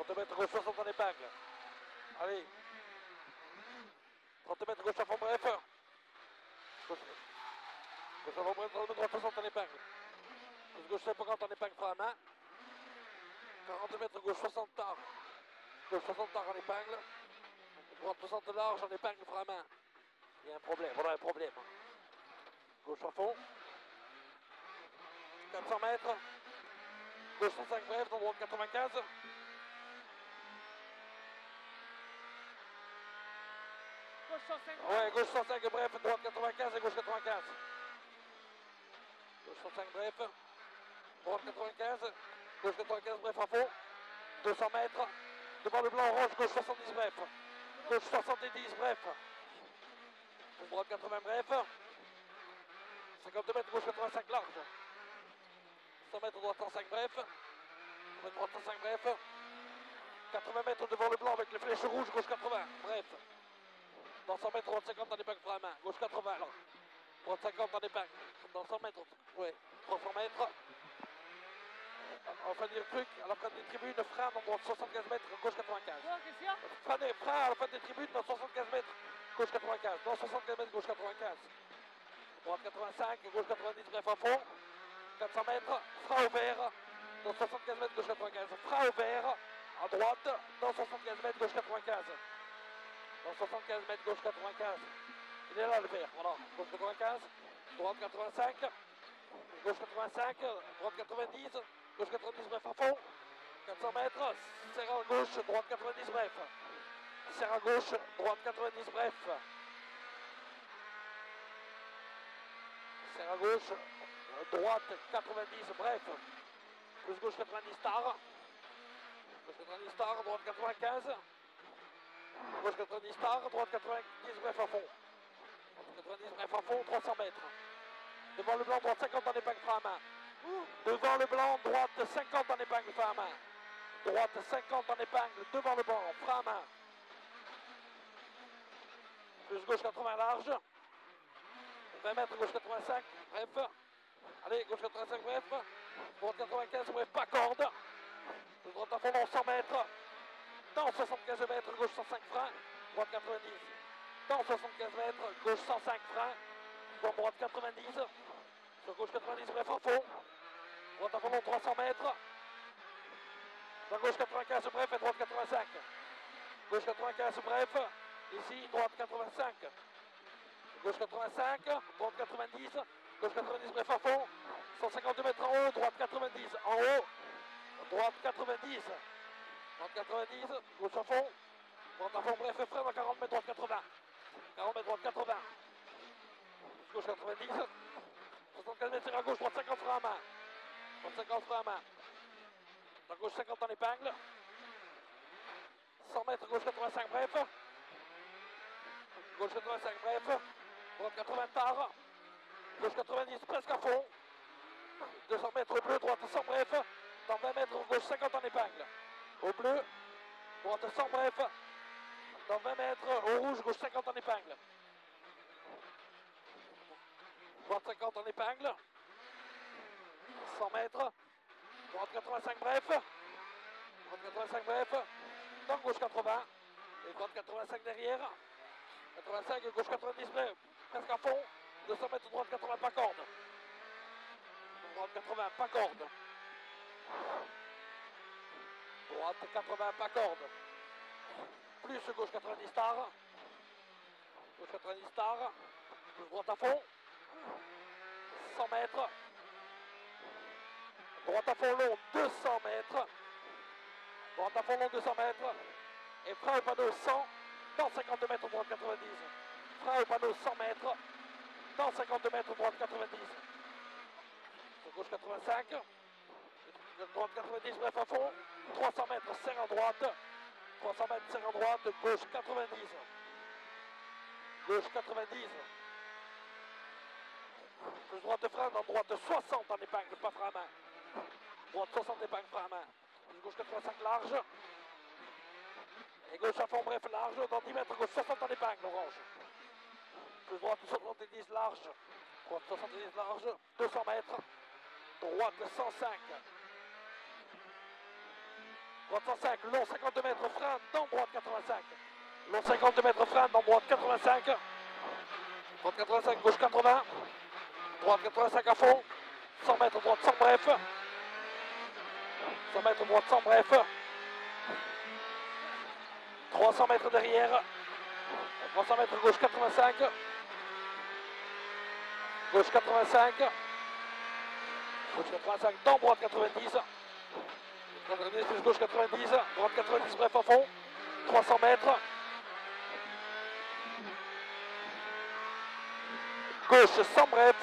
30 mètres gauche 60 en épingle. Allez. 30 mètres gauche à fond bref. Gauche à fond bref, 30 mètres droite 60 en épingle. Gauche 50 en épingle frein à main. 40 mètres gauche 60 tard. Gauche 60 tard en épingle. Droite 60 large en épingle frein à main. Il y a un problème, voilà un problème. Gauche à fond. 400 mètres. Gauche 105 bref, dans droite 95. Gauche 105. Ouais, gauche 105 bref, droite 95 et gauche 95. Gauche 105 bref. Droite 95. Gauche 95 bref à fond. 200 mètres. Devant le blanc orange, gauche 70 bref. Gauche 70 bref. Droite 80 bref. 52 mètres, gauche 85 large. 100 mètres, droite 105 bref. Droite 105 bref. 80 mètres devant le blanc avec les flèches rouges, gauche 80 bref. Dans 100 mètres, droite 50 en épingle frein à main. Gauche 80 alors. Droite 50 en épingle. Dans 100 mètres, ouais. 300 mètres. On va dire le truc, à la fin des tribunes, frein dans droite 75 mètres, gauche 95. Qu'est-ce qu'il y a? Frein à la fin des tribunes dans 75 mètres, gauche 95. Dans 75 mètres, gauche 95. Droite 85, gauche 90, bref à fond. 400 mètres, frein ouvert. Dans 75 mètres, gauche 95. Frein ouvert, à droite, dans 75 mètres, gauche 95. Dans 75 mètres, gauche 95. Il est là le vert, voilà. Gauche 95, droite 85. Gauche 85, droite 90. Gauche 90 bref à fond. 400 mètres, serre à gauche, droite 90 bref. Serre à gauche, droite 90 bref. Serre à gauche, droite 90 bref. Plus gauche 90 tard. Gauche 90 tard, droite 95. Gauche 90 tard, droite 90 bref à fond. 90 bref à fond, 300 mètres. Devant le blanc, droite 50 en épingle frein à main. Devant le blanc, droite 50 en épingle frein à main. Droite 50 en épingle, devant le blanc, frein à main. Plus gauche 80 large. 20 mètres, gauche 85, bref. Allez, gauche 85, bref. Droite 95, bref, pas corde. Droite à fond dans 100 mètres. Dans 75 mètres, gauche 105 frein. Droite 90. Dans 75 mètres, gauche 105 frein. Dans droite 90. Sur gauche 90, bref, à fond. Droite à fond dans 300 mètres. Dans gauche 95, bref, et droite 85. Gauche 95, bref. Ici, droite 85. Gauche 85, droite 90. Gauche 90, bref, à fond. 152 mètres en haut, droite 90. En haut, droite 90. Droite 90, gauche à fond. Droite à fond, bref, et frein dans 40 mètres, droite 80. 40 mètres, droite 80. Gauche 90. 75 mètres, à gauche, droite 50 frein à main. Droite 50 frein à main. Dans gauche 50 en épingle. 100 mètres, gauche 85 bref. Gauche 85 bref. Droite 80 tard. Gauche 90 presque à fond. 200 mètres bleu, droite 100 bref. Dans 20 mètres, gauche 50 en épingle. Au bleu. Droite 100 bref. Dans 20 mètres, au rouge, gauche 50 en épingle. Droite 50 en épingle. 100 mètres. Droite 85 bref. Droite 85 bref. Dans gauche 80. Et droite 85 derrière. 85 et gauche 90 bref. Presque à fond. 200 mètres droite 80 pas corde. Droite 80 pas corde. Droite 80 pas corde. Plus gauche 90 tard. Gauche 90 tard. Plus droite à fond. 100 mètres. Droite à fond long 200 mètres. Droite à fond long 200 mètres. Et frein au panneau 100. Dans 52 mètres droite 90. Frein au panneau 100 mètres. Dans 52 mètres droite 90. Sur gauche 85. Droite 90 bref à fond. 300 mètres serre à droite. 300 mètres serre à droite. Gauche 90. Gauche 90. Plus droite de frein dans droite 60 en épingle, pas frein à main. Droite 60 épingle, frein à main. Plus gauche 85 large. Et gauche à fond bref large. Dans 10 mètres, gauche 60 en épingle, orange. Plus droite 70 large. Droite 70 large. 200 mètres. Droite 105. droite 105, long 52 mètres, frein dans droite 85. Long 52 mètres, frein dans droite 85. Droite 85, gauche 80. Droite 85 à fond. 100 mètres, droite sans bref. 100 mètres, droite sans bref. 300 mètres derrière. 300 mètres, gauche 85. Gauche 85. Gauche 85 dans droite 90. 90 plus gauche 90. Droite 90, bref à fond. 300 mètres. Gauche sans bref.